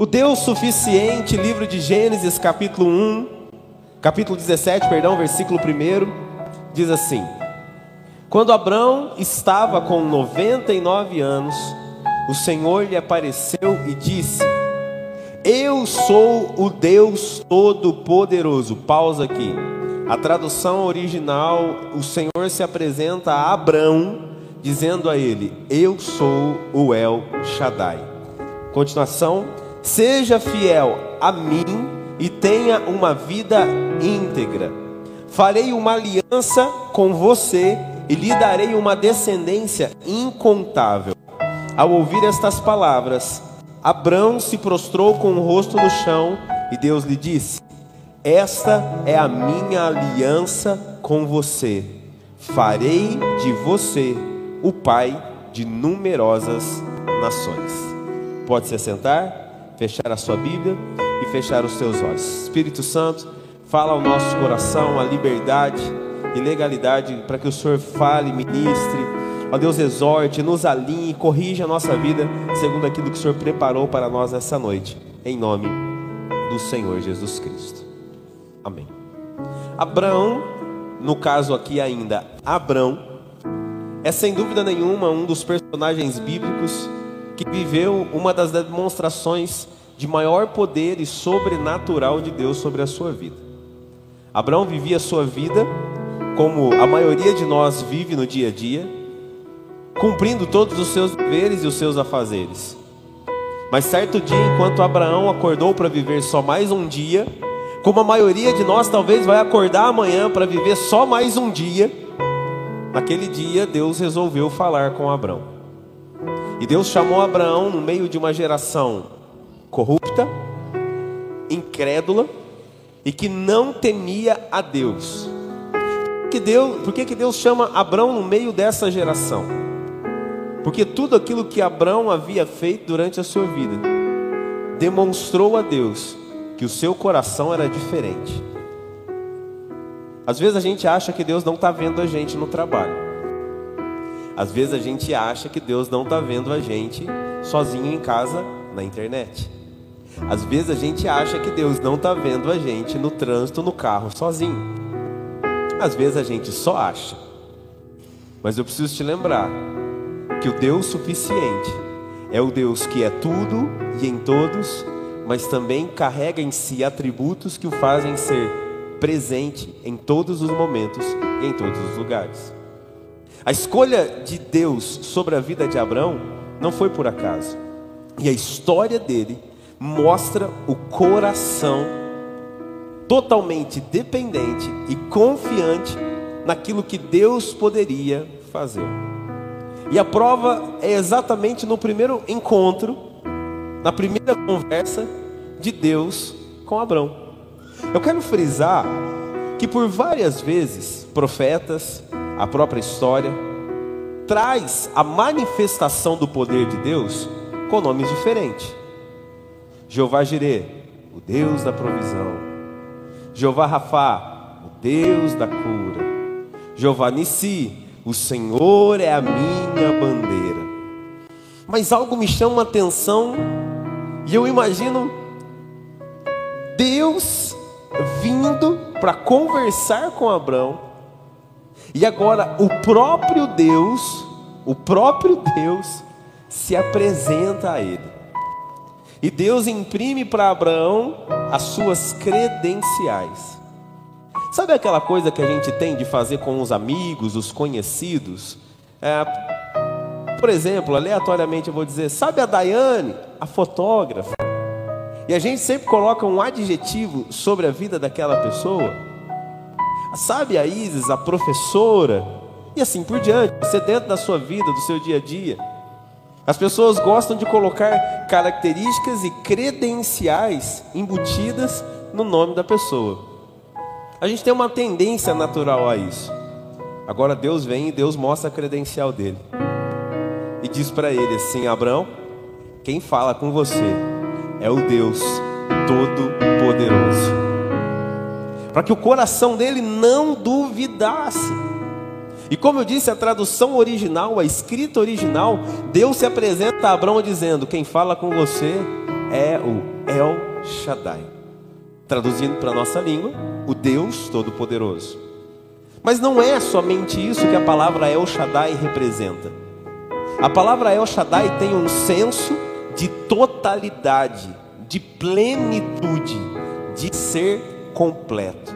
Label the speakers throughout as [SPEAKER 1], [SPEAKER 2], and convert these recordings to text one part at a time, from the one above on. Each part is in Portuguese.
[SPEAKER 1] O Deus suficiente, livro de Gênesis, capítulo 17, versículo 1, diz assim: quando Abrão estava com 99 anos, o Senhor lhe apareceu e disse: eu sou o Deus Todo-Poderoso. Pausa aqui. A tradução original, o Senhor se apresenta a Abrão, dizendo a ele: eu sou o El Shaddai. Continuação: seja fiel a mim e tenha uma vida íntegra. Farei uma aliança com você e lhe darei uma descendência incontável. Ao ouvir estas palavras, Abrão se prostrou com o rosto no chão e Deus lhe disse: esta é a minha aliança com você. Farei de você o pai de numerosas nações. Pode se assentar, fechar a sua Bíblia e fechar os seus olhos. Espírito Santo, fala ao nosso coração a liberdade e legalidade para que o Senhor fale, ministre. Ó Deus, exorte, nos alinhe, corrija a nossa vida segundo aquilo que o Senhor preparou para nós essa noite, em nome do Senhor Jesus Cristo. Amém. Abraão, no caso aqui ainda, Abrão, é sem dúvida nenhuma um dos personagens bíblicos que viveu uma das demonstrações de maior poder e sobrenatural de Deus sobre a sua vida. Abrão vivia a sua vida como a maioria de nós vive no dia a dia, cumprindo todos os seus deveres e os seus afazeres. Mas certo dia, enquanto Abraão acordou para viver só mais um dia, como a maioria de nós talvez vai acordar amanhã para viver só mais um dia, naquele dia Deus resolveu falar com Abrão. E Deus chamou Abraão no meio de uma geração corrupta, incrédula e que não temia a Deus. Por que Deus chama Abrão no meio dessa geração? Porque tudo aquilo que Abrão havia feito durante a sua vida demonstrou a Deus que o seu coração era diferente. Às vezes a gente acha que Deus não está vendo a gente no trabalho. Às vezes a gente acha que Deus não está vendo a gente sozinho em casa, na internet. Às vezes a gente acha que Deus não está vendo a gente no trânsito, no carro, sozinho. Às vezes a gente só acha. Mas eu preciso te lembrar que o Deus suficiente é o Deus que é tudo e em todos, mas também carrega em si atributos que o fazem ser presente em todos os momentos e em todos os lugares. A escolha de Deus sobre a vida de Abrão não foi por acaso. E a história dele mostra o coração totalmente dependente e confiante naquilo que Deus poderia fazer. E a prova é exatamente no primeiro encontro, na primeira conversa de Deus com Abrão. Eu quero frisar que por várias vezes, profetas, a própria história, traz a manifestação do poder de Deus com nomes diferentes. Jeová Jirê, o Deus da provisão. Jeová Rafá, o Deus da cura. Jeová Nissi, o Senhor é a minha bandeira. Mas algo me chama a atenção e eu imagino Deus vindo para conversar com Abrão. E agora o próprio Deus se apresenta a ele. E Deus imprime para Abraão as suas credenciais. Sabe aquela coisa que a gente tem de fazer com os amigos, os conhecidos? Por exemplo, aleatoriamente eu vou dizer: sabe a Daiane, a fotógrafa? E a gente sempre coloca um adjetivo sobre a vida daquela pessoa. Sabe a Isis, a professora? E assim por diante. Você dentro da sua vida, do seu dia a dia, as pessoas gostam de colocar características e credenciais embutidas no nome da pessoa. A gente tem uma tendência natural a isso. Agora Deus vem e Deus mostra a credencial dele e diz para ele assim: Abrão, quem fala com você é o Deus Todo-Poderoso. Para que o coração dele não duvidasse. E como eu disse, a tradução original, a escrita original, Deus se apresenta a Abrão dizendo: quem fala com você é o El Shaddai. Traduzindo para a nossa língua, o Deus Todo-Poderoso. Mas não é somente isso que a palavra El Shaddai representa. A palavra El Shaddai tem um senso de totalidade, de plenitude, de ser completo.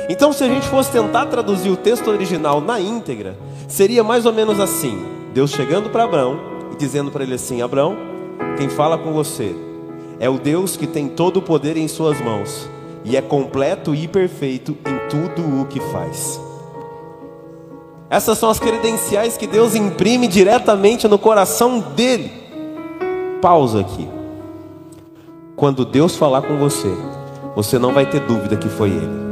[SPEAKER 1] Então, se a gente fosse tentar traduzir o texto original na íntegra, seria mais ou menos assim: Deus chegando para Abrão e dizendo para ele assim: Abrão, quem fala com você é o Deus que tem todo o poder em suas mãos e é completo e perfeito em tudo o que faz. Essas são as credenciais que Deus imprime diretamente no coração dele. Pausa aqui. Quando Deus falar com você, você não vai ter dúvida que foi ele.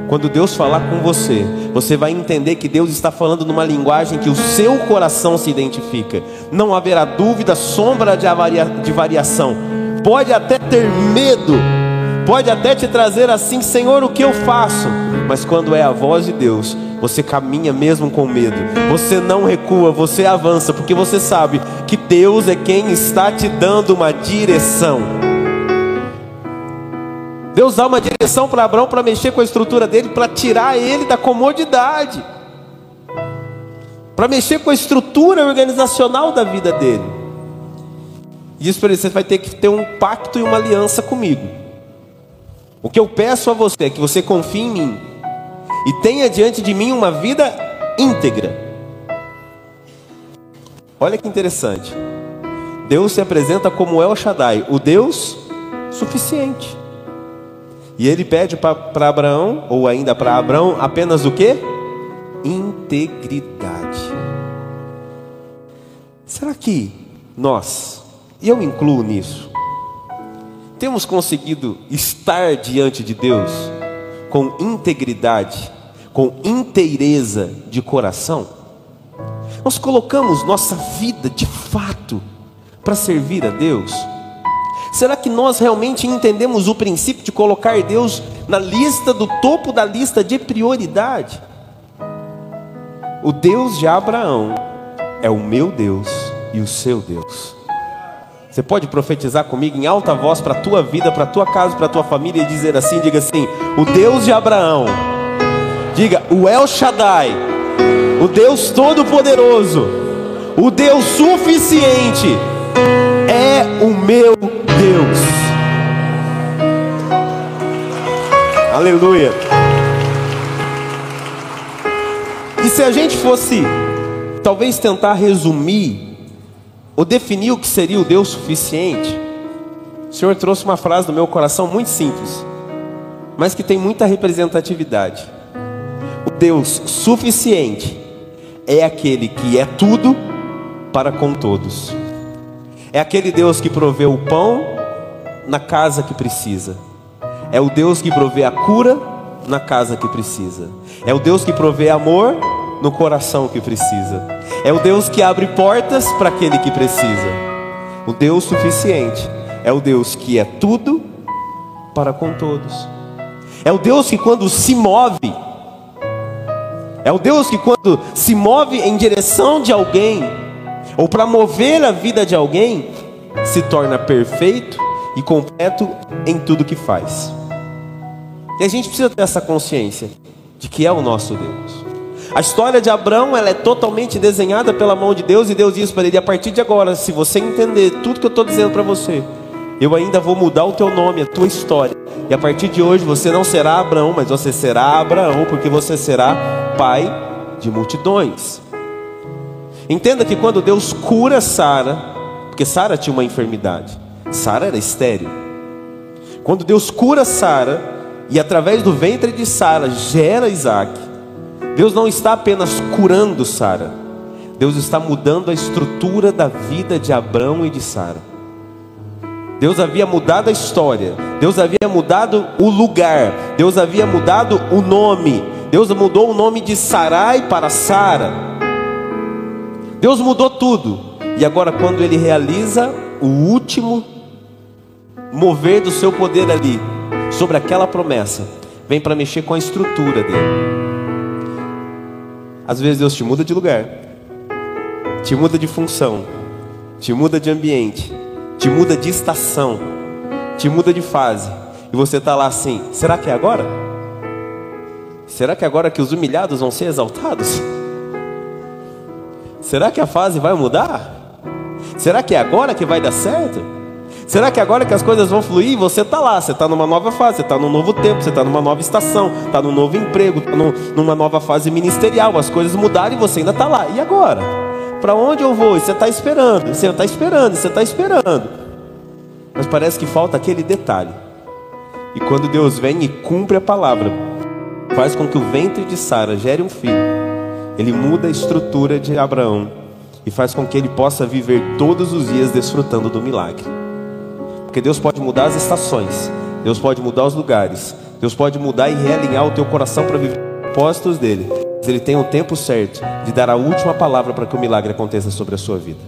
[SPEAKER 1] Quando Deus falar com você, você vai entender que Deus está falando numa linguagem que o seu coração se identifica. Não haverá dúvida, sombra de variação. Pode até ter medo, pode até te trazer assim: Senhor, o que eu faço? Mas quando é a voz de Deus, você caminha mesmo com medo. Você não recua, você avança, porque você sabe que Deus é quem está te dando uma direção. Deus dá uma direção para Abraão para mexer com a estrutura dele, para tirar ele da comodidade, para mexer com a estrutura organizacional da vida dele. E diz para ele: você vai ter que ter um pacto e uma aliança comigo. O que eu peço a você é que você confie em mim e tenha diante de mim uma vida íntegra. Olha que interessante. Deus se apresenta como El Shaddai, o Deus suficiente. E ele pede para Abraão, ou ainda para Abraão, apenas o quê? Integridade. Será que nós, e eu incluo nisso, temos conseguido estar diante de Deus com integridade, com inteireza de coração? Nós colocamos nossa vida de fato para servir a Deus? Será que nós realmente entendemos o princípio de colocar Deus na lista do topo da lista de prioridade? O Deus de Abraão é o meu Deus e o seu Deus. Você pode profetizar comigo em alta voz para a tua vida, para a tua casa, para a tua família e dizer assim, diga assim: o Deus de Abraão, diga o El Shaddai, o Deus Todo-Poderoso, o Deus suficiente, é o meu Deus. Aleluia. E se a gente fosse talvez tentar resumir ou definir o que seria o Deus suficiente, o Senhor trouxe uma frase do meu coração muito simples, mas que tem muita representatividade. O Deus suficiente é aquele que é tudo para com todos. É aquele Deus que provê o pão na casa que precisa. É o Deus que provê a cura na casa que precisa. É o Deus que provê amor no coração que precisa. É o Deus que abre portas para aquele que precisa. O Deus suficiente é o Deus que é tudo para com todos. É o Deus que quando se move, é o Deus que quando se move em direção de alguém, ou para mover a vida de alguém, se torna perfeito e completo em tudo que faz. E a gente precisa ter essa consciência de que é o nosso Deus. A história de Abraão, ela é totalmente desenhada pela mão de Deus, e Deus diz para ele: a partir de agora, se você entender tudo que eu estou dizendo para você, eu ainda vou mudar o teu nome, a tua história. E a partir de hoje você não será Abraão, mas você será Abraão, porque você será pai de multidões. Entenda que quando Deus cura Sara, porque Sara tinha uma enfermidade, Sara era estéril. Quando Deus cura Sara, e através do ventre de Sara gera Isaac, Deus não está apenas curando Sara, Deus está mudando a estrutura da vida de Abraão e de Sara. Deus havia mudado a história, Deus havia mudado o lugar, Deus havia mudado o nome. Deus mudou o nome de Sarai para Sara. Deus mudou tudo. E agora, quando Ele realiza o último mover do seu poder ali, sobre aquela promessa, vem para mexer com a estrutura dele. Às vezes Deus te muda de lugar, te muda de função, te muda de ambiente, te muda de estação, te muda de fase. E você está lá assim, será que é agora? Será que é agora que os humilhados vão ser exaltados? Será que a fase vai mudar? Será que é agora que vai dar certo? Será que é agora que as coisas vão fluir? Você está lá, você está numa nova fase, você está num novo tempo, você está numa nova estação, está num novo emprego, está numa nova fase ministerial. As coisas mudaram e você ainda está lá. E agora? Para onde eu vou? E você está esperando, você está esperando, você está esperando. Mas parece que falta aquele detalhe. E quando Deus vem e cumpre a palavra, faz com que o ventre de Sara gere um filho, ele muda a estrutura de Abraão e faz com que ele possa viver todos os dias desfrutando do milagre. Porque Deus pode mudar as estações, Deus pode mudar os lugares, Deus pode mudar e realinhar o teu coração para viver os propósitos dele. Mas ele tem o tempo certo de dar a última palavra para que o milagre aconteça sobre a sua vida.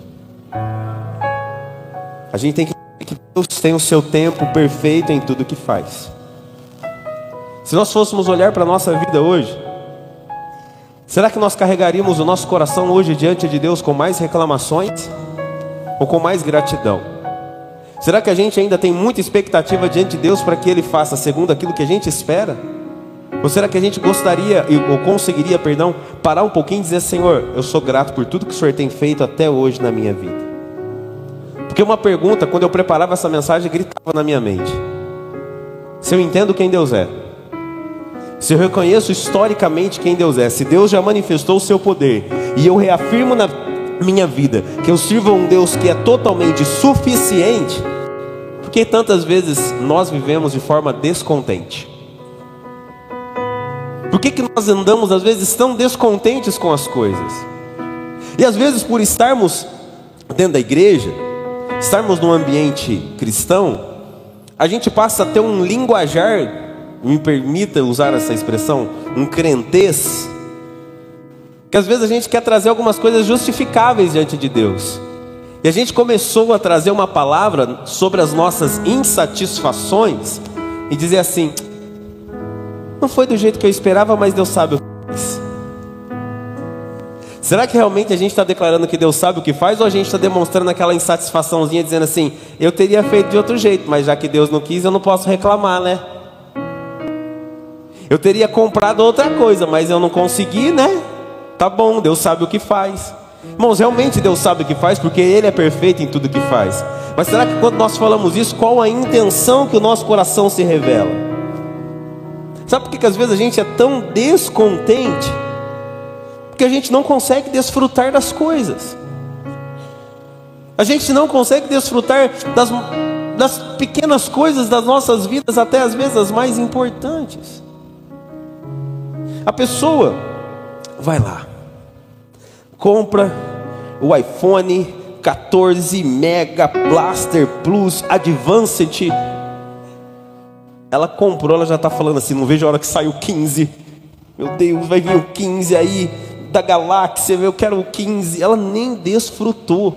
[SPEAKER 1] A gente tem que entender que Deus tem o seu tempo perfeito em tudo que faz. Se nós fôssemos olhar para a nossa vida hoje, será que nós carregaríamos o nosso coração hoje diante de Deus com mais reclamações ou com mais gratidão? Será que a gente ainda tem muita expectativa diante de Deus para que Ele faça segundo aquilo que a gente espera? Ou será que a gente gostaria, ou conseguiria, parar um pouquinho e dizer: Senhor, eu sou grato por tudo que o Senhor tem feito até hoje na minha vida? Porque uma pergunta, quando eu preparava essa mensagem, gritava na minha mente: se eu entendo quem Deus é, se eu reconheço historicamente quem Deus é, se Deus já manifestou o seu poder, e eu reafirmo na minha vida que eu sirvo a um Deus que é totalmente suficiente, por que tantas vezes nós vivemos de forma descontente? Por que nós andamos às vezes tão descontentes com as coisas? E às vezes, por estarmos dentro da igreja, estarmos num ambiente cristão, a gente passa a ter um linguajar, me permita usar essa expressão, um crentez, que às vezes a gente quer trazer algumas coisas justificáveis diante de Deus. E a gente começou a trazer uma palavra sobre as nossas insatisfações e dizer assim: não foi do jeito que eu esperava, mas Deus sabe o que faz. Será que realmente a gente está declarando que Deus sabe o que faz, ou a gente está demonstrando aquela insatisfaçãozinha dizendo assim: eu teria feito de outro jeito, mas já que Deus não quis, eu não posso reclamar, né? Eu teria comprado outra coisa, mas eu não consegui, né? Tá bom, Deus sabe o que faz. Irmãos, realmente Deus sabe o que faz, porque Ele é perfeito em tudo que faz. Mas será que quando nós falamos isso, qual a intenção que o nosso coração se revela? Sabe por que às vezes a gente é tão descontente? Porque a gente não consegue desfrutar das coisas. A gente não consegue desfrutar das pequenas coisas das nossas vidas, até às vezes as mais importantes. A pessoa vai lá, compra o iPhone 14 Mega Blaster Plus Advanced. Ela comprou, ela já está falando assim: não vejo a hora que sai o 15. Meu Deus, vai vir o 15 aí da galáxia, eu quero o 15. Ela nem desfrutou.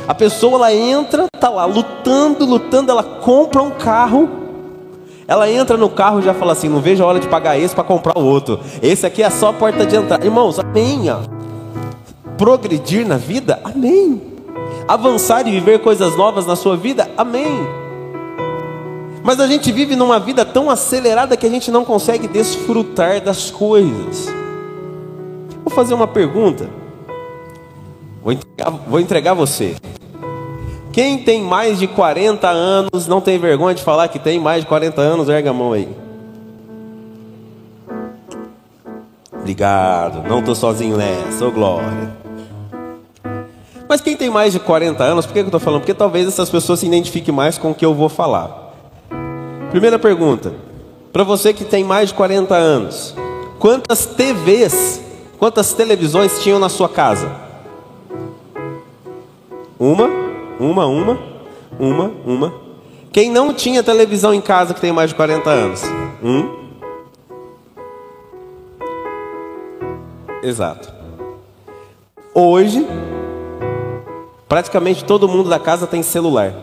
[SPEAKER 1] A pessoa, ela entra, está lá lutando, ela compra um carro. Ela entra no carro e já fala assim: não vejo a hora de pagar esse para comprar o outro. Esse aqui é só a porta de entrada. Irmãos, amém. Progredir na vida, amém. Avançar e viver coisas novas na sua vida, amém. Mas a gente vive numa vida tão acelerada que a gente não consegue desfrutar das coisas. Vou fazer uma pergunta. Vou entregar você. Quem tem mais de 40 anos, não tem vergonha de falar que tem mais de 40 anos? Erga a mão aí. Obrigado, não estou sozinho nessa, ô glória. Mas quem tem mais de 40 anos, por que eu estou falando? Porque talvez essas pessoas se identifiquem mais com o que eu vou falar. Primeira pergunta, para você que tem mais de 40 anos, quantas TVs, quantas televisões tinham na sua casa? Uma. Quem não tinha televisão em casa que tem mais de 40 anos? Exato. Hoje, praticamente todo mundo da casa tem celular.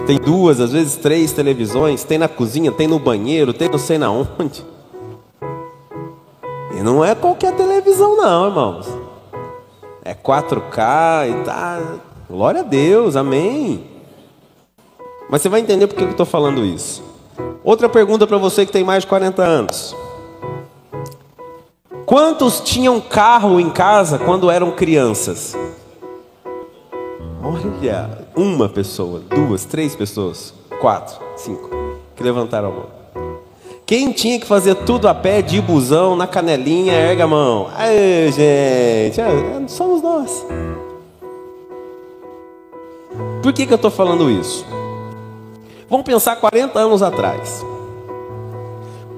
[SPEAKER 1] Tem 2, às vezes 3 televisões. Tem na cozinha, tem no banheiro, tem não sei na onde. E não é qualquer televisão não, irmãos. é 4K e tá. Glória a Deus, amém. Mas você vai entender por que eu estou falando isso. Outra pergunta para você que tem mais de 40 anos. Quantos tinham carro em casa quando eram crianças? Olha, uma pessoa, 2, 3 pessoas, 4, 5 que levantaram a mão. Quem tinha que fazer tudo a pé, de busão, na canelinha, erga a mão. Ai, gente, somos nós. Por que eu estou falando isso? Vamos pensar 40 anos atrás.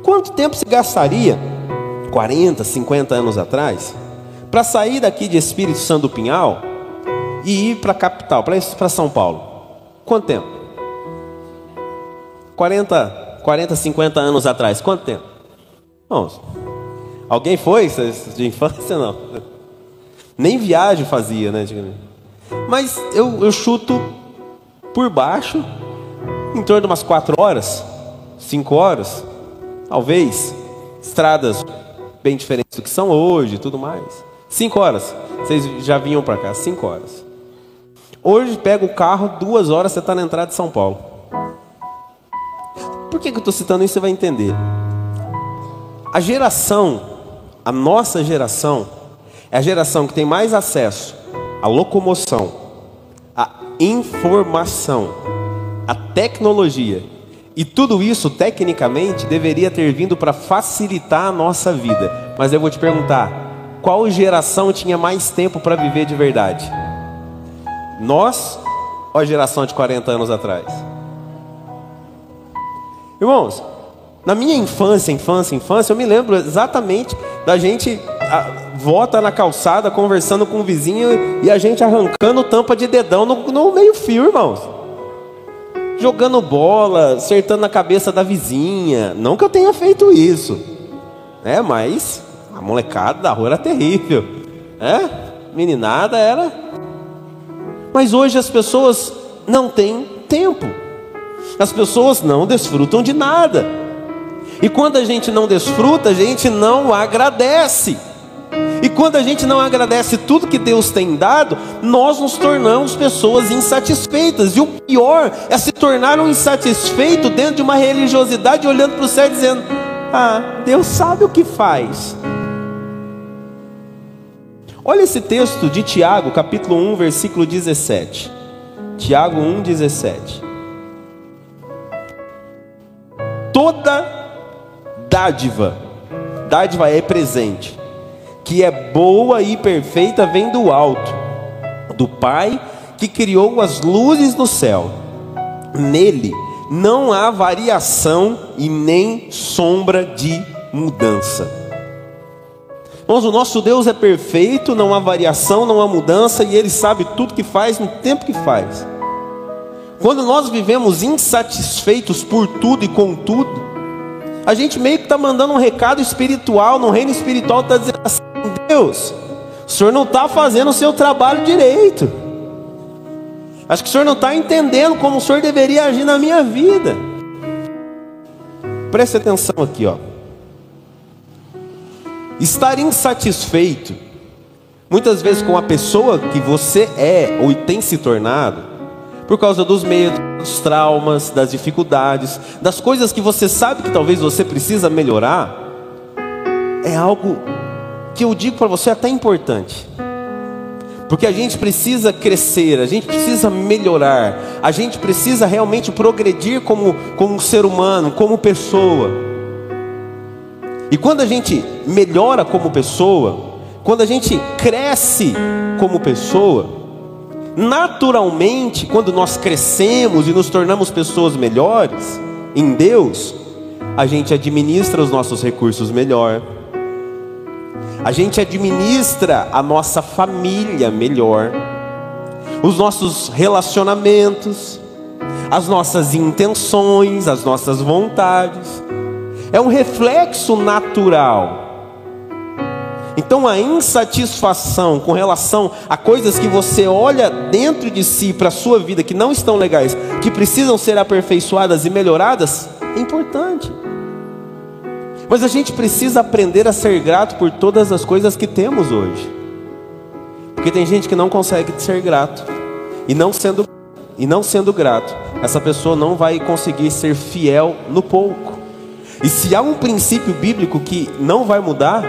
[SPEAKER 1] Quanto tempo se gastaria, 40, 50 anos atrás, para sair daqui de Espírito Santo do Pinhal e ir para a capital, para São Paulo? Quanto tempo? 40, 50 anos atrás, quanto tempo? Bom, alguém foi de infância? Não. Nem viagem fazia, né? Mas eu chuto por baixo, em torno de umas 4 horas, 5 horas, talvez. Estradas bem diferentes do que são hoje e tudo mais. 5 horas, vocês já vinham para cá, 5 horas. Hoje pega o carro, 2 horas, você está na entrada de São Paulo. Por que eu estou citando isso? Você vai entender. A nossa geração, é a geração que tem mais acesso à locomoção, à informação, à tecnologia. E tudo isso, tecnicamente, deveria ter vindo para facilitar a nossa vida. Mas eu vou te perguntar, qual geração tinha mais tempo para viver de verdade? Nós ou a geração de 40 anos atrás? Irmãos, na minha infância, eu me lembro exatamente da gente volta na calçada, conversando com o vizinho e a gente arrancando tampa de dedão no meio-fio, irmãos. Jogando bola, acertando na cabeça da vizinha. Não que eu tenha feito isso, né? Mas a molecada da rua era terrível, né? Meninada era. Mas hoje as pessoas não têm tempo. As pessoas não desfrutam de nada. E quando a gente não desfruta, a gente não agradece. E quando a gente não agradece tudo que Deus tem dado, nós nos tornamos pessoas insatisfeitas. E o pior é se tornar um insatisfeito dentro de uma religiosidade, olhando para o céu e dizendo: Deus sabe o que faz. Olha esse texto de Tiago, capítulo 1, versículo 17. Tiago 1, 17. Toda dádiva é presente, que é boa e perfeita, vem do alto, do Pai que criou as luzes do céu. Nele não há variação e nem sombra de mudança. Irmãos, o nosso Deus é perfeito, não há variação, não há mudança, e Ele sabe tudo que faz, no tempo que faz. Quando nós vivemos insatisfeitos por tudo e com tudo, a gente meio que está mandando um recado espiritual, no reino espiritual está dizendo assim: Deus, o Senhor não está fazendo o seu trabalho direito. Acho que o Senhor não está entendendo como o Senhor deveria agir na minha vida. Preste atenção aqui, ó. Estar insatisfeito, muitas vezes com a pessoa que você é ou tem se tornado, por causa dos medos, dos traumas, das dificuldades, das coisas que você sabe que talvez você precisa melhorar, é algo que eu digo para você até importante. Porque a gente precisa crescer, a gente precisa melhorar, a gente precisa realmente progredir como ser humano, como pessoa. E quando a gente melhora como pessoa, quando a gente cresce como pessoa, naturalmente, quando nós crescemos e nos tornamos pessoas melhores em Deus, a gente administra os nossos recursos melhor, a gente administra a nossa família melhor, os nossos relacionamentos, as nossas intenções, as nossas vontades. É um reflexo natural. Então a insatisfação com relação a coisas que você olha dentro de si para a sua vida que não estão legais, que precisam ser aperfeiçoadas e melhoradas, é importante. Mas a gente precisa aprender a ser grato por todas as coisas que temos hoje. Porque tem gente que não consegue ser grato. E não sendo grato, essa pessoa não vai conseguir ser fiel no pouco. E se há um princípio bíblico que não vai mudar,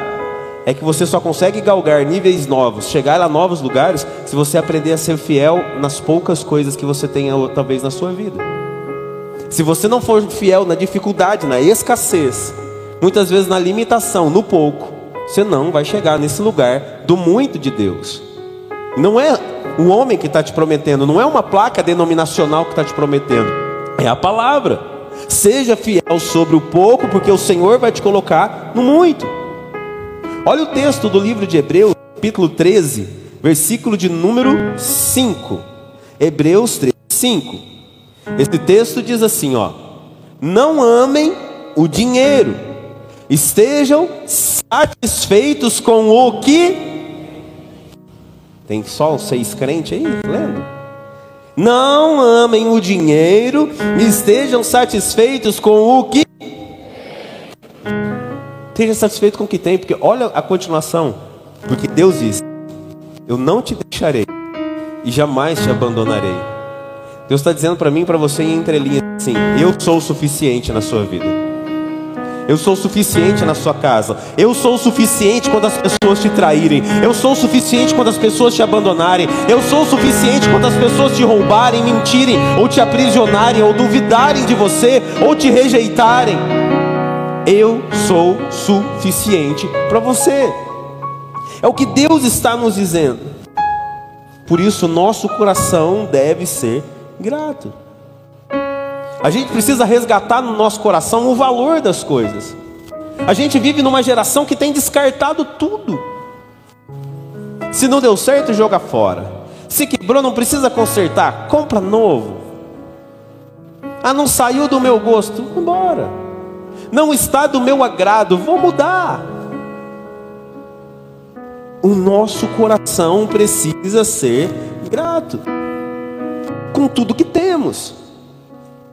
[SPEAKER 1] é que você só consegue galgar níveis novos, chegar a novos lugares, se você aprender a ser fiel nas poucas coisas que você tenha talvez na sua vida. Se você não for fiel na dificuldade, na escassez, muitas vezes na limitação, no pouco, você não vai chegar nesse lugar do muito de Deus. Não é o homem que está te prometendo, não é uma placa denominacional que está te prometendo, é a palavra. Seja fiel sobre o pouco, porque o Senhor vai te colocar no muito. Olha o texto do livro de Hebreus, capítulo 13, versículo de número 5. Hebreus 13, 5. Esse texto diz assim, ó: não amem o dinheiro, estejam satisfeitos com o que... Tem só 6 crentes aí, lendo? Não amem o dinheiro, estejam satisfeitos com o que... Esteja satisfeito com o que tem, porque olha a continuação. Porque Deus diz: eu não te deixarei e jamais te abandonarei. Deus está dizendo para mim e para você em entrelinhas assim: eu sou o suficiente na sua vida. Eu sou o suficiente na sua casa. Eu sou o suficiente quando as pessoas te traírem. Eu sou o suficiente quando as pessoas te abandonarem. Eu sou o suficiente quando as pessoas te roubarem, mentirem, ou te aprisionarem, ou duvidarem de você, ou te rejeitarem. Eu sou suficiente para você. É o que Deus está nos dizendo. Por isso nosso coração deve ser grato. A gente precisa resgatar no nosso coração o valor das coisas. A gente vive numa geração que tem descartado tudo. Se não deu certo, joga fora. Se quebrou, não precisa consertar, compra novo. Ah, não saiu do meu gosto, vamos embora. Não está do meu agrado, vou mudar. O nosso coração precisa ser grato com tudo que temos.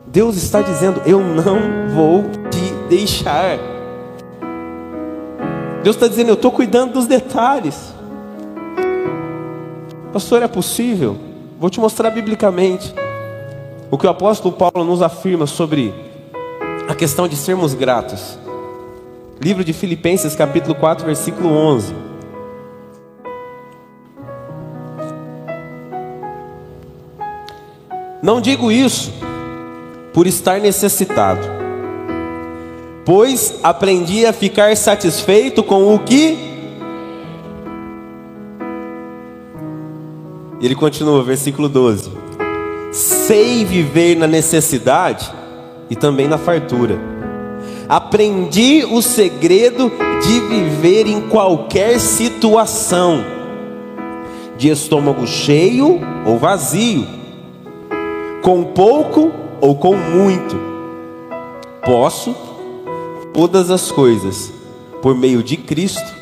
[SPEAKER 1] Deus está dizendo: eu não vou te deixar. Deus está dizendo: eu estou cuidando dos detalhes. Pastor, é possível? Vou te mostrar biblicamente o que o apóstolo Paulo nos afirma sobre a questão de sermos gratos. Livro de Filipenses, capítulo 4, versículo 11. Não digo isso por estar necessitado, pois aprendi a ficar satisfeito com o que... Ele continua, versículo 12: sei viver na necessidade e também na fartura. Aprendi o segredo de viver em qualquer situação, de estômago cheio ou vazio, com pouco ou com muito. Posso todas as coisas por meio de Cristo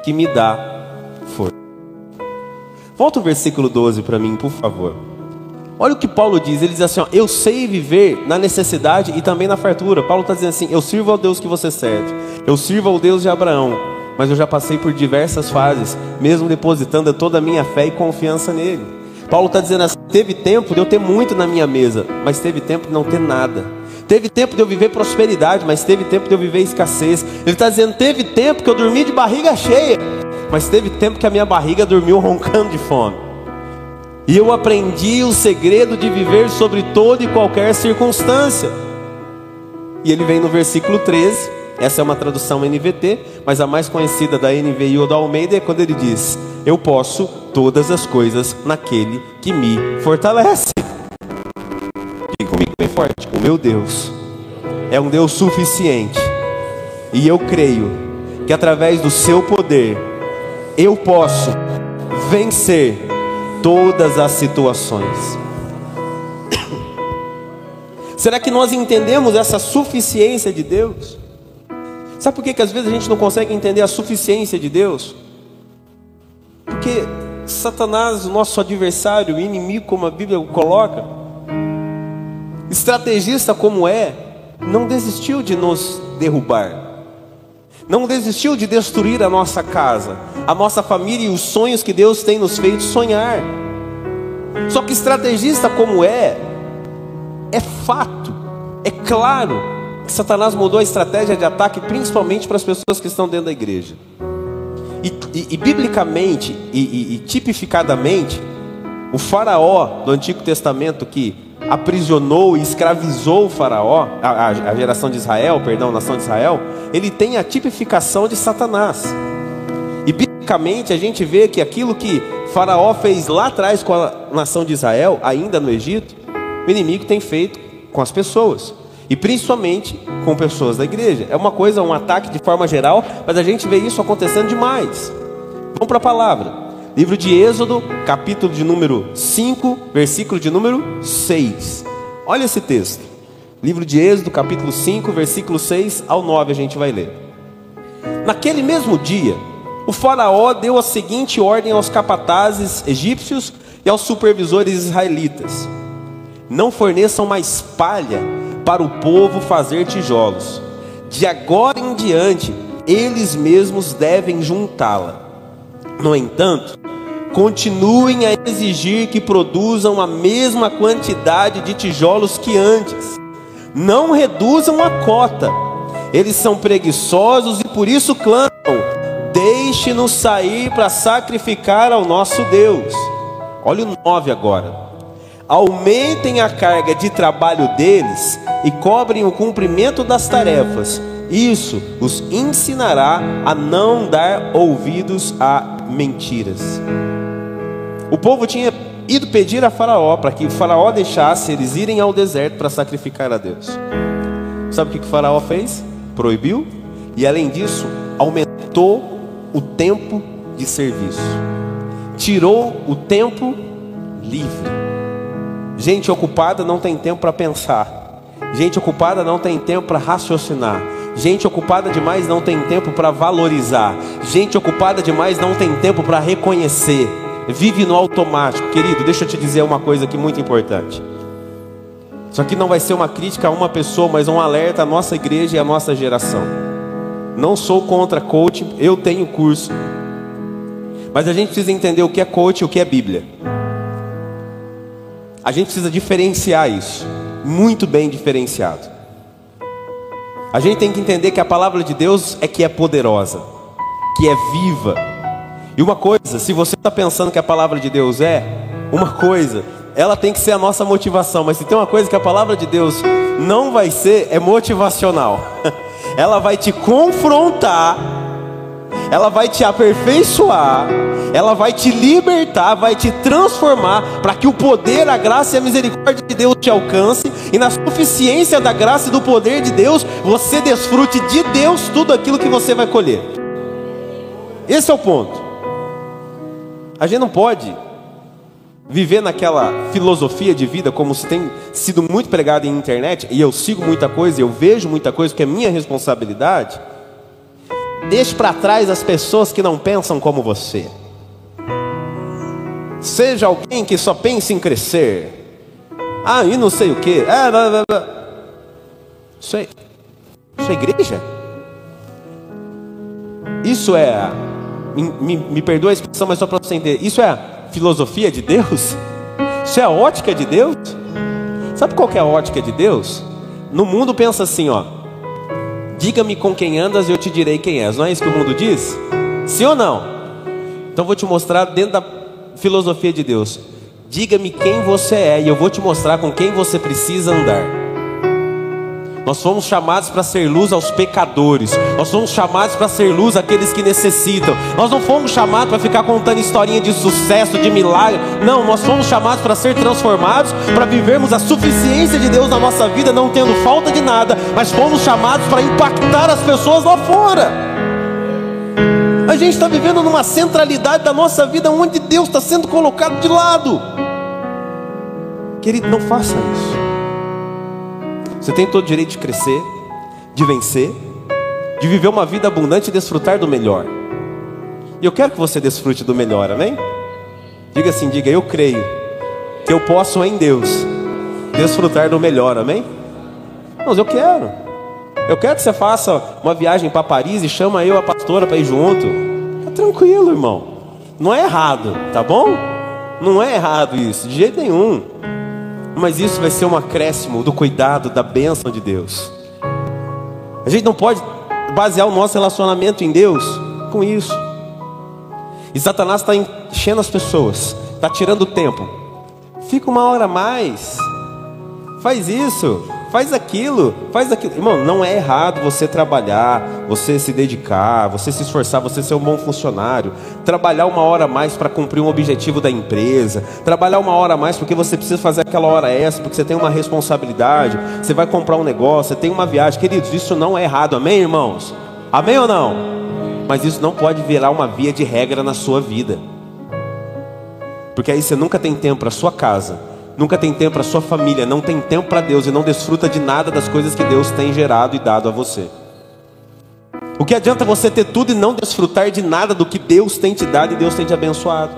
[SPEAKER 1] que me dá força. Volta o versículo 12 para mim, por favor. Olha o que Paulo diz. Ele diz assim, ó: eu sei viver na necessidade e também na fartura. Paulo está dizendo assim: eu sirvo ao Deus que você serve, eu sirvo ao Deus de Abraão, mas eu já passei por diversas fases, mesmo depositando toda a minha fé e confiança nele. Paulo está dizendo assim: teve tempo de eu ter muito na minha mesa, mas teve tempo de não ter nada. Teve tempo de eu viver prosperidade, mas teve tempo de eu viver escassez. Ele está dizendo: teve tempo que eu dormi de barriga cheia, mas teve tempo que a minha barriga dormiu roncando de fome. E eu aprendi o segredo de viver sobre toda e qualquer circunstância. E ele vem no versículo 13. Essa é uma tradução NVT, mas a mais conhecida da NVI ou da Almeida é quando ele diz: eu posso todas as coisas naquele que me fortalece. Diga comigo bem forte: o meu Deus é um Deus suficiente. E eu creio que através do seu poder eu posso vencer todas as situações. Será que nós entendemos essa suficiência de Deus? Sabe por que às vezes a gente não consegue entender a suficiência de Deus? Porque Satanás, o nosso adversário, o inimigo, como a Bíblia o coloca, estrategista como é, não desistiu de nos derrubar, não desistiu de destruir a nossa casa, a nossa família e os sonhos que Deus tem nos feito sonhar. Só que estrategista como é fato, é claro que Satanás mudou a estratégia de ataque, principalmente para as pessoas que estão dentro da igreja. E biblicamente e tipificadamente, o faraó do Antigo Testamento que aprisionou e escravizou o faraó, a geração de Israel, perdão, a nação de Israel, ele tem a tipificação de Satanás. E biblicamente a gente vê que aquilo que faraó fez lá atrás com a nação de Israel, ainda no Egito, o inimigo tem feito com as pessoas, e principalmente com pessoas da igreja. É uma coisa, um ataque de forma geral, mas a gente vê isso acontecendo demais. Vamos para a palavra. Livro de Êxodo, capítulo de número 5, versículo de número 6. Olha esse texto. Livro de Êxodo, capítulo 5, versículo 6 ao 9, a gente vai ler. Naquele mesmo dia, o faraó deu a seguinte ordem aos capatazes egípcios e aos supervisores israelitas: não forneçam mais palha para o povo fazer tijolos. De agora em diante, eles mesmos devem juntá-la. No entanto, continuem a exigir que produzam a mesma quantidade de tijolos que antes. Não reduzam a cota. Eles são preguiçosos e por isso clamam: deixe-nos sair para sacrificar ao nosso Deus. Olha o 9 agora. Aumentem a carga de trabalho deles e cobrem o cumprimento das tarefas. Isso os ensinará a não dar ouvidos a mentiras. O povo tinha ido pedir a Faraó para que o Faraó deixasse eles irem ao deserto para sacrificar a Deus. Sabe o que o Faraó fez? Proibiu, e além disso, aumentou o tempo de serviço, tirou o tempo livre. Gente ocupada não tem tempo para pensar. Gente ocupada não tem tempo para raciocinar. Gente ocupada demais não tem tempo para valorizar. Gente ocupada demais não tem tempo para reconhecer. Vive no automático. Querido, deixa eu te dizer uma coisa aqui muito importante. Isso aqui não vai ser uma crítica a uma pessoa, mas um alerta à nossa igreja e à nossa geração. Não sou contra coaching, eu tenho curso. Mas a gente precisa entender o que é coaching e o que é Bíblia. A gente precisa diferenciar isso, muito bem diferenciado. A gente tem que entender que a palavra de Deus é que é poderosa, que é viva. E uma coisa, se você está pensando que a palavra de Deus é uma coisa, ela tem que ser a nossa motivação. Mas se tem uma coisa que a palavra de Deus não vai ser, é motivacional. Ela vai te confrontar, ela vai te aperfeiçoar, ela vai te libertar, vai te transformar, para que o poder, a graça e a misericórdia de Deus te alcance, e na suficiência da graça e do poder de Deus, você desfrute de Deus tudo aquilo que você vai colher. Esse é o ponto. A gente não pode viver naquela filosofia de vida, como se tem sido muito pregado em internet, e eu sigo muita coisa, eu vejo muita coisa, que é minha responsabilidade. Deixe para trás as pessoas que não pensam como você. Seja alguém que só pensa em crescer. E não sei o que. Isso é igreja? Isso é, me perdoa a expressão, mas só para você entender, isso é a filosofia de Deus? Isso é a ótica de Deus? Sabe qual que é a ótica de Deus? No mundo pensa assim, ó: diga-me com quem andas e eu te direi quem és. Não é isso que o mundo diz? Sim ou não? Então vou te mostrar dentro da filosofia de Deus. Diga-me quem você é e eu vou te mostrar com quem você precisa andar. Nós fomos chamados para ser luz aos pecadores. Nós fomos chamados para ser luz àqueles que necessitam. Nós não fomos chamados para ficar contando historinha de sucesso, de milagre. Não, nós fomos chamados para ser transformados, para vivermos a suficiência de Deus na nossa vida, não tendo falta de nada, mas fomos chamados para impactar as pessoas lá fora. A gente está vivendo numa centralidade da nossa vida onde Deus está sendo colocado de lado. Querido, não faça isso. Você tem todo o direito de crescer, de vencer, de viver uma vida abundante e desfrutar do melhor. E eu quero que você desfrute do melhor, amém? Diga assim, diga: eu creio que eu posso em Deus desfrutar do melhor, amém? Mas eu quero. Eu quero que você faça uma viagem para Paris e chama eu, a pastora, para ir junto. Tá tranquilo, irmão. Não é errado, tá bom? Não é errado isso, de jeito nenhum. Mas isso vai ser um acréscimo do cuidado, da bênção de Deus. A gente não pode basear o nosso relacionamento em Deus com isso. E Satanás está enchendo as pessoas, está tirando tempo. Fica uma hora a mais. Faz isso, faz aquilo, faz aquilo. Irmão, não é errado você trabalhar, você se dedicar, você se esforçar, você ser um bom funcionário. Trabalhar uma hora a mais para cumprir um objetivo da empresa. Trabalhar uma hora a mais porque você precisa fazer aquela hora extra, porque você tem uma responsabilidade. Você vai comprar um negócio, você tem uma viagem. Queridos, isso não é errado, amém, irmãos? Amém ou não? Mas isso não pode virar uma via de regra na sua vida. Porque aí você nunca tem tempo para sua casa, nunca tem tempo para sua família, não tem tempo para Deus e não desfruta de nada das coisas que Deus tem gerado e dado a você. O que adianta você ter tudo e não desfrutar de nada do que Deus tem te dado e Deus tem te abençoado?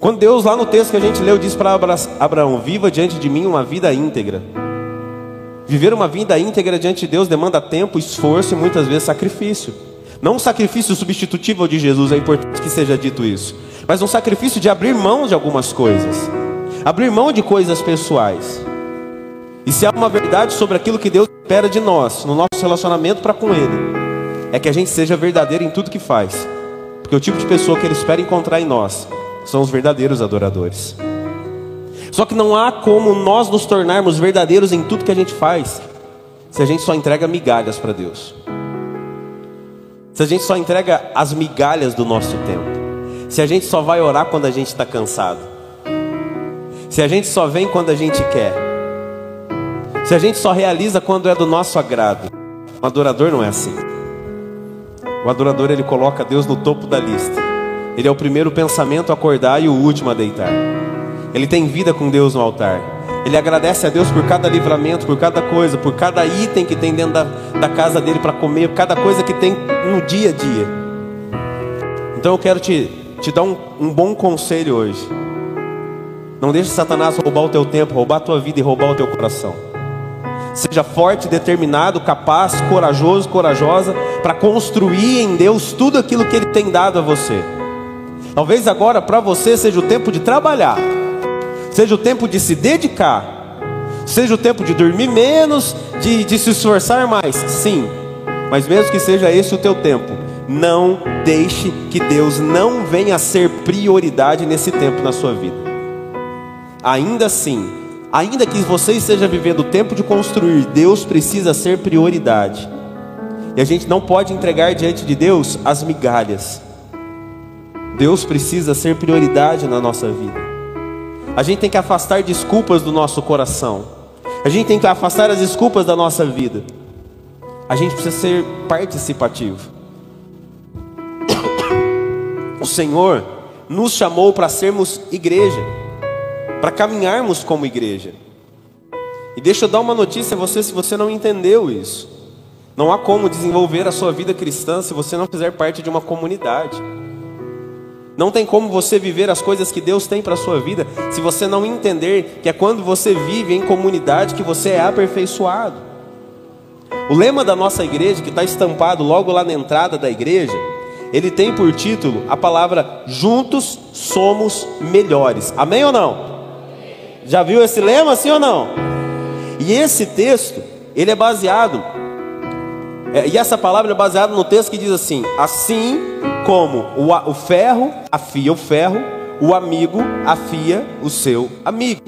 [SPEAKER 1] Quando Deus, lá no texto que a gente leu, diz para Abraão: viva diante de mim uma vida íntegra. Viver uma vida íntegra diante de Deus demanda tempo, esforço e muitas vezes sacrifício. Não um sacrifício substitutivo ao de Jesus, é importante que seja dito isso, mas um sacrifício de abrir mão de algumas coisas, abrir mão de coisas pessoais. E se há uma verdade sobre aquilo que Deus espera de nós, no nosso relacionamento para com Ele, é que a gente seja verdadeiro em tudo que faz. Porque o tipo de pessoa que Ele espera encontrar em nós são os verdadeiros adoradores. Só que não há como nós nos tornarmos verdadeiros em tudo que a gente faz se a gente só entrega migalhas para Deus. Se a gente só entrega as migalhas do nosso tempo. Se a gente só vai orar quando a gente está cansado. Se a gente só vem quando a gente quer. Se a gente só realiza quando é do nosso agrado. O adorador não é assim. O adorador, ele coloca Deus no topo da lista. Ele é o primeiro pensamento a acordar e o último a deitar. Ele tem vida com Deus no altar. Ele agradece a Deus por cada livramento, por cada coisa, por cada item que tem dentro da casa dele para comer, cada coisa que tem no dia a dia. Então eu quero te dar um bom conselho hoje. Não deixe Satanás roubar o teu tempo, roubar a tua vida e roubar o teu coração. Seja forte, determinado, capaz, corajoso, corajosa para construir em Deus tudo aquilo que Ele tem dado a você. Talvez agora para você seja o tempo de trabalhar, seja o tempo de se dedicar, seja o tempo de dormir menos, de se esforçar mais. Sim, mas mesmo que seja esse o teu tempo, não deixe que Deus não venha a ser prioridade nesse tempo na sua vida. Ainda assim, ainda que você esteja vivendo o tempo de construir, Deus precisa ser prioridade. E a gente não pode entregar diante de Deus as migalhas. Deus precisa ser prioridade na nossa vida. A gente tem que afastar desculpas do nosso coração. A gente tem que afastar as desculpas da nossa vida. A gente precisa ser participativo. O Senhor nos chamou para sermos igreja, para caminharmos como igreja. E deixa eu dar uma notícia a você, se você não entendeu isso. Não há como desenvolver a sua vida cristã se você não fizer parte de uma comunidade. Não tem como você viver as coisas que Deus tem para a sua vida se você não entender que é quando você vive em comunidade que você é aperfeiçoado. O lema da nossa igreja, que está estampado logo lá na entrada da igreja, ele tem por título a palavra: juntos somos melhores. Amém ou não? Já viu esse lema, sim ou não? E esse texto, ele é baseado, e essa palavra é baseada no texto que diz assim: assim como o ferro afia o ferro, o amigo afia o seu amigo.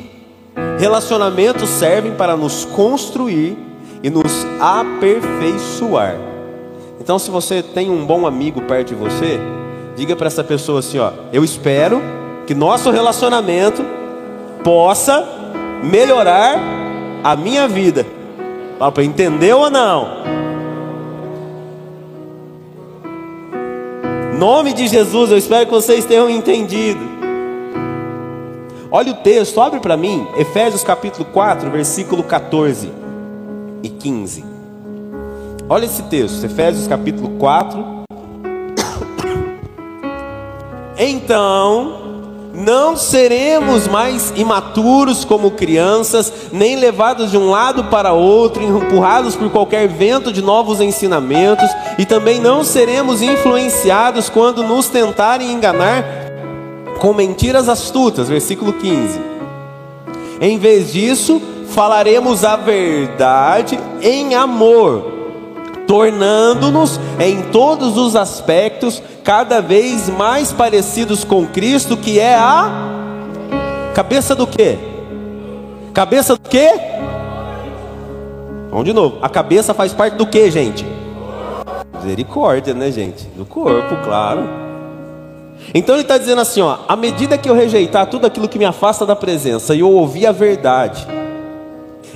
[SPEAKER 1] Relacionamentos servem para nos construir e nos aperfeiçoar. Então, se você tem um bom amigo perto de você, diga para essa pessoa assim, ó: eu espero que nosso relacionamento possa melhorar a minha vida. Papai, entendeu ou não? Em nome de Jesus, eu espero que vocês tenham entendido. Olha o texto, abre para mim, Efésios capítulo 4, versículo 14 e 15. Olha esse texto, Efésios capítulo 4. Então, Não seremos mais imaturos como crianças, nem levados de um lado para outro, empurrados por qualquer vento de novos ensinamentos, e também não seremos influenciados quando nos tentarem enganar com mentiras astutas. Versículo 15. Em vez disso, falaremos a verdade em amor, tornando-nos em todos os aspectos cada vez mais parecidos com Cristo, que é a cabeça do quê? Cabeça do quê? Vamos de novo. A cabeça faz parte do quê, gente? Misericórdia, né, gente? Do corpo, claro. Então ele está dizendo assim, ó: à medida que eu rejeitar tudo aquilo que me afasta da presença e eu ouvir a verdade,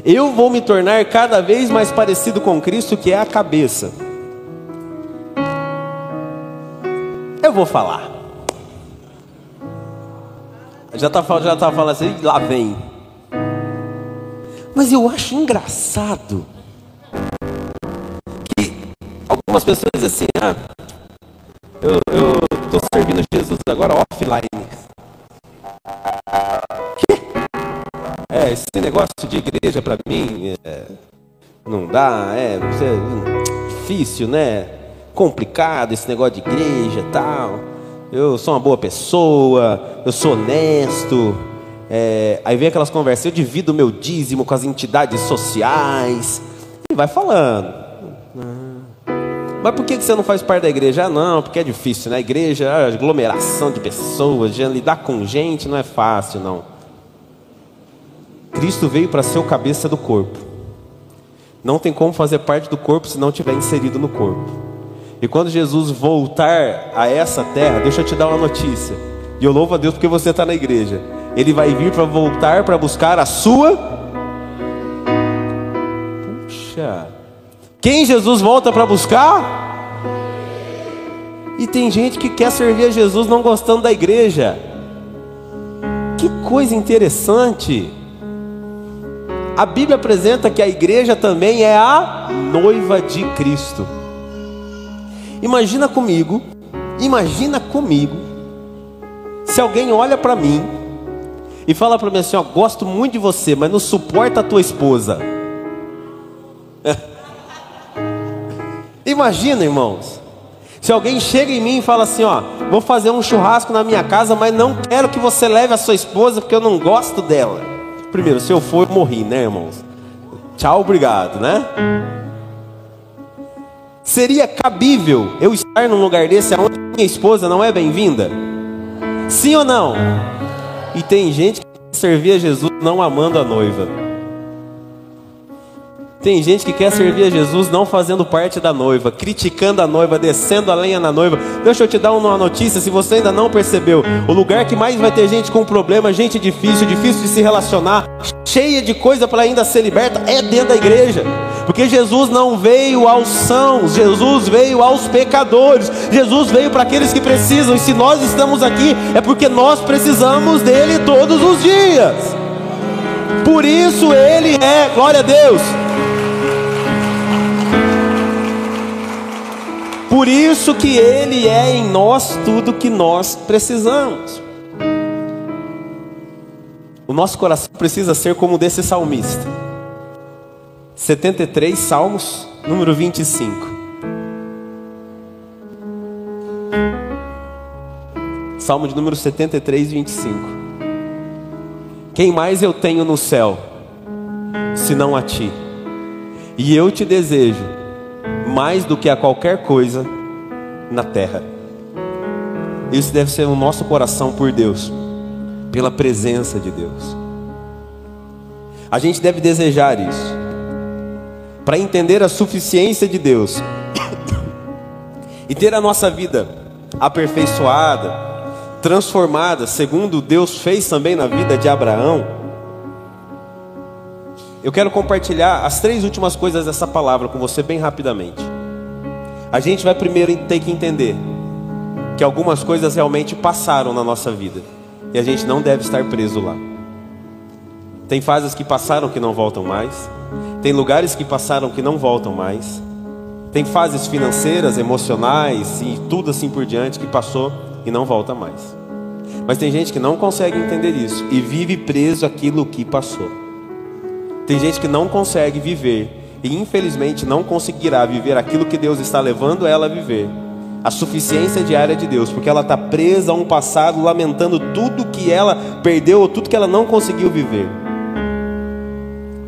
[SPEAKER 1] eu vou me tornar cada vez mais parecido com Cristo, que é a cabeça. Eu vou falar. Já tá falando assim, lá vem. Mas eu acho engraçado que algumas pessoas dizem assim: ah, eu estou servindo Jesus agora offline. Esse negócio de igreja para mim não dá, difícil, né? Complicado esse negócio de igreja e tal. Eu sou uma boa pessoa, eu sou honesto. Aí vem aquelas conversas: eu divido o meu dízimo com as entidades sociais. E vai falando. Mas por que você não faz parte da igreja? Ah, não, porque é difícil, né? A igreja, a aglomeração de pessoas, lidar com gente não é fácil, não. Cristo veio para ser o cabeça do corpo. Não tem como fazer parte do corpo se não estiver inserido no corpo. E quando Jesus voltar a essa terra, deixa eu te dar uma notícia. E eu louvo a Deus porque você está na igreja. Ele vai vir para voltar para buscar a sua. Puxa. Quem Jesus volta para buscar? E tem gente que quer servir a Jesus não gostando da igreja. Que coisa interessante. A Bíblia apresenta que a igreja também é a noiva de Cristo. Imagina comigo, se alguém olha para mim e fala para mim assim: ó, gosto muito de você, mas não suporta a tua esposa. Imagina, irmãos, se alguém chega em mim e fala assim: ó, vou fazer um churrasco na minha casa, mas não quero que você leve a sua esposa porque eu não gosto dela. Primeiro, se eu for, eu morri, né, irmãos? Tchau, obrigado, né? Seria cabível eu estar num lugar desse onde minha esposa não é bem-vinda? Sim ou não? E tem gente que quer servir a Jesus não amando a noiva. Tem gente que quer servir a Jesus não fazendo parte da noiva, criticando a noiva, descendo a lenha na noiva. Deixa eu te dar uma notícia, se você ainda não percebeu: o lugar que mais vai ter gente com problema, gente difícil de se relacionar, cheia de coisa para ainda ser liberta, é dentro da igreja. Porque Jesus não veio aos sãos, Jesus veio aos pecadores. Jesus veio para aqueles que precisam. E se nós estamos aqui, é porque nós precisamos dele todos os dias. Por isso ele é, glória a Deus, por isso que ele é em nós tudo que nós precisamos. O nosso coração precisa ser como o desse salmista. 73, Salmos, número 25. Salmo de número 73, 25. Quem mais eu tenho no céu, senão a ti? E eu te desejo mais do que a qualquer coisa na terra. Isso deve ser o nosso coração por Deus, pela presença de Deus. A gente deve desejar isso, para entender a suficiência de Deus e ter a nossa vida aperfeiçoada, transformada, segundo Deus fez também na vida de Abraão. Eu quero compartilhar as 3 últimas coisas dessa palavra com você bem rapidamente. A gente vai primeiro ter que entender que algumas coisas realmente passaram na nossa vida e a gente não deve estar preso lá. Tem fases que passaram que não voltam mais. Tem lugares que passaram que não voltam mais. Tem fases financeiras, emocionais e tudo assim por diante que passou e não volta mais. Mas tem gente que não consegue entender isso e vive preso àquilo que passou. Tem gente que não consegue viver e infelizmente não conseguirá viver aquilo que Deus está levando ela a viver, a suficiência diária de Deus, porque ela está presa a um passado, lamentando tudo que ela perdeu ou tudo que ela não conseguiu viver.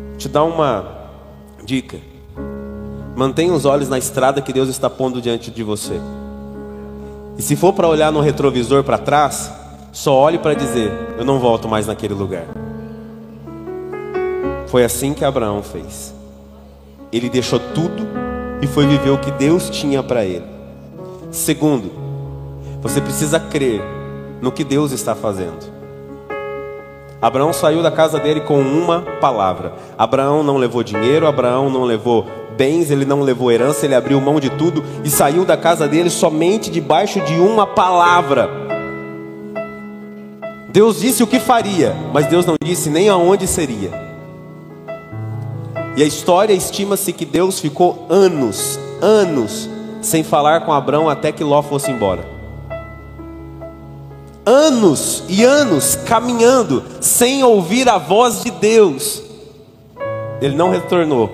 [SPEAKER 1] Vou te dar uma dica: mantenha os olhos na estrada que Deus está pondo diante de você. E se for para olhar no retrovisor para trás, só olhe para dizer: eu não volto mais naquele lugar. Foi assim que Abraão fez. Ele deixou tudo e foi viver o que Deus tinha para ele. Segundo, você precisa crer no que Deus está fazendo. Abraão saiu da casa dele com uma palavra. Abraão não levou dinheiro, Abraão não levou bens, ele não levou herança, ele abriu mão de tudo e saiu da casa dele somente debaixo de uma palavra. Deus disse o que faria, mas Deus não disse nem aonde seria. E a história estima-se que Deus ficou anos sem falar com Abraão até que Ló fosse embora. Anos e anos caminhando sem ouvir a voz de Deus. Ele não retornou,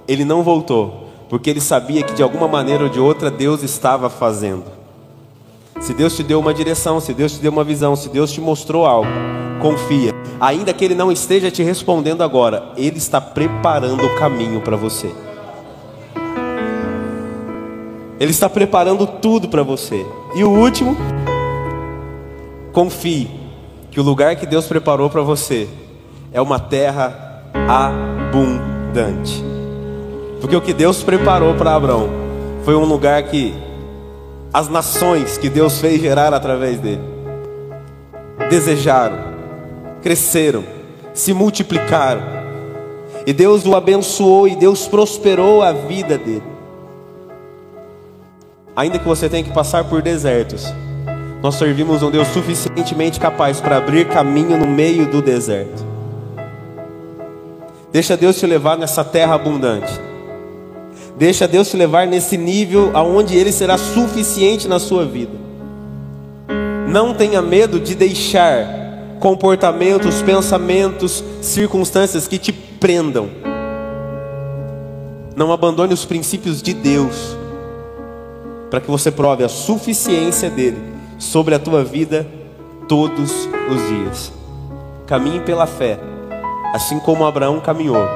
[SPEAKER 1] ele não voltou, porque ele sabia que de alguma maneira ou de outra Deus estava fazendo. Se Deus te deu uma direção, se Deus te deu uma visão, se Deus te mostrou algo, confia. Ainda que Ele não esteja te respondendo agora, Ele está preparando o caminho para você. Ele está preparando tudo para você. E o último, confie que o lugar que Deus preparou para você é uma terra abundante. Porque o que Deus preparou para Abraão foi um lugar que as nações que Deus fez gerar através dele desejaram, cresceram, se multiplicaram. E Deus o abençoou e Deus prosperou a vida dele. Ainda que você tenha que passar por desertos, nós servimos um Deus suficientemente capaz para abrir caminho no meio do deserto. Deixa Deus te levar nessa terra abundante. Deixa Deus te levar nesse nível aonde Ele será suficiente na sua vida. Não tenha medo de deixar comportamentos, pensamentos, circunstâncias que te prendam. Não abandone os princípios de Deus, para que você prove a suficiência dele sobre a tua vida todos os dias. Caminhe pela fé, assim como Abraão caminhou,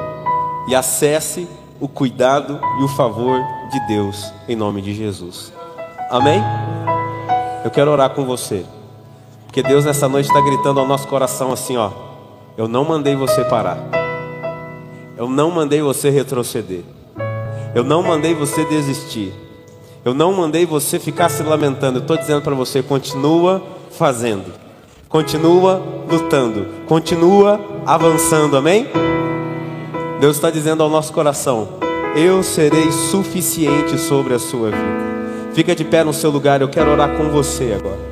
[SPEAKER 1] e acesse o cuidado e o favor de Deus, em nome de Jesus. Amém? Eu quero orar com você, porque Deus nessa noite está gritando ao nosso coração assim, ó: eu não mandei você parar, eu não mandei você retroceder, eu não mandei você desistir, eu não mandei você ficar se lamentando. Eu estou dizendo para você: continua fazendo, continua lutando, continua avançando. Amém? Deus está dizendo ao nosso coração: eu serei suficiente sobre a sua vida. Fica de pé no seu lugar, eu quero orar com você agora.